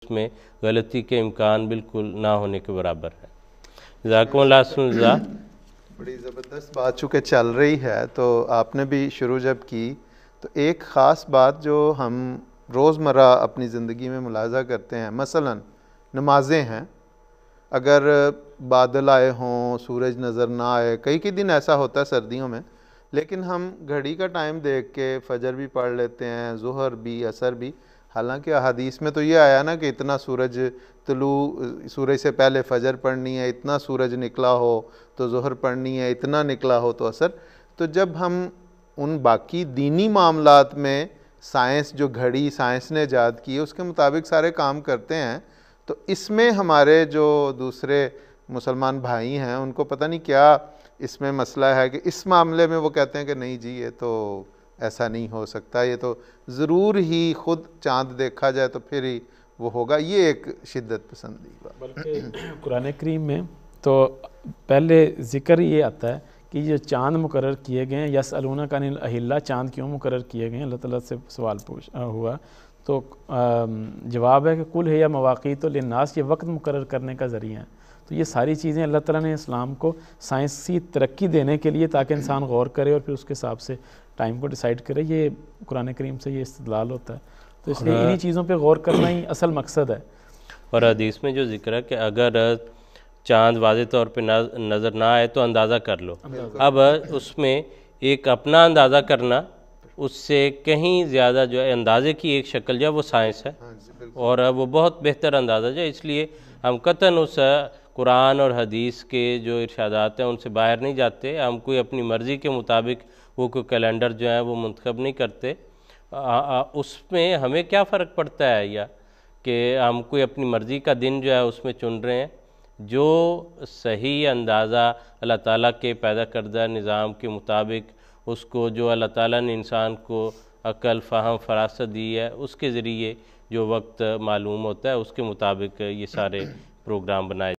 उसमें गलती के इम्कान बिल्कुल ना होने के बराबर है। ज़ाकुमुल्लाह। बड़ी ज़बरदस्त बात चूँकि चल रही है तो आपने भी शुरू जब की तो एक ख़ास बात जो हम रोज़मर्रा अपनी ज़िंदगी में मुलाज़ा करते हैं, मसलन नमाज़ें हैं, अगर बादल आए हों, सूरज नज़र ना आए, कई दिन ऐसा होता है सर्दियों में, लेकिन हम घड़ी का टाइम देख के फ़जर भी पढ़ लेते हैं, ज़ुहर भी, असर भी। हालांकि हदीस में तो ये आया ना कि इतना सूरज सूरज से पहले फ़जर पढ़नी है, इतना सूरज निकला हो तो ज़ुहर पढ़नी है, इतना निकला हो तो असर। तो जब हम उन बाकी दीनी मामलात में साइंस, जो घड़ी साइंस ने ईजाद की है, उसके मुताबिक सारे काम करते हैं, तो इसमें हमारे जो दूसरे मुसलमान भाई हैं उनको पता नहीं क्या इसमें मसला है कि इस मामले में वो कहते हैं कि नहीं जी ये तो ऐसा नहीं हो सकता, ये तो ज़रूर ही खुद चाँद देखा जाए तो फिर ही वो होगा। ये एक शिद्दत पसंदी बात। बल्कि कुरान करीम में तो पहले ज़िक्र ये आता है कि ये चाँद मुकर्रर किए गए हैं, यसअलूना कानिल अहिल्ला, चाँद क्यों मुकर्रर किए गए हैं, अल्लाह ताला से सवाल हुआ तो जवाब है कि कुल है या मवाक़ीतु लिन्नास, ये वक्त मुकर्रर करने का ज़रिया है। तो ये सारी चीज़ें अल्लाह ताला ने इस्लाम को साइंसी तरक्की देने के लिए, ताकि इंसान गौर करे और फिर उसके हिसाब से टाइम को डिसाइड करे, ये कुरान करीम से ये इस्तिदलाल होता है। तो इसलिए इन्हीं चीज़ों पे गौर करना ही असल मकसद है। और हदीस में जो जिक्र है कि अगर चाँद वाज़े तौर पे नज़र ना आए तो अंदाज़ा कर लो। अब उसमें एक अपना अंदाज़ा करना, उससे कहीं ज़्यादा जो है अंदाज़े की एक शक्ल जो है वो साइंस है, और वो बहुत बेहतर अंदाज़ा जो है। इसलिए हम कतन उस कुरान और हदीस के जो इरशादात हैं उनसे बाहर नहीं जाते। हम कोई अपनी मर्ज़ी के मुताबिक वो कोई कैलेंडर जो है वो मुंतखब नहीं करते। उसमें हमें क्या फ़र्क पड़ता है या कि हम कोई अपनी मर्ज़ी का दिन जो है उसमें चुन रहे हैं। जो सही अंदाज़ा अल्लाह ताला के पैदा करदा निज़ाम के मुताबिक, उसको जो अल्लाह ताला ने इंसान को अक़ल, फ़हम, फ़रासत दी है, उसके ज़रिए जो वक्त मालूम होता है उसके मुताबिक ये सारे प्रोग्राम बनाए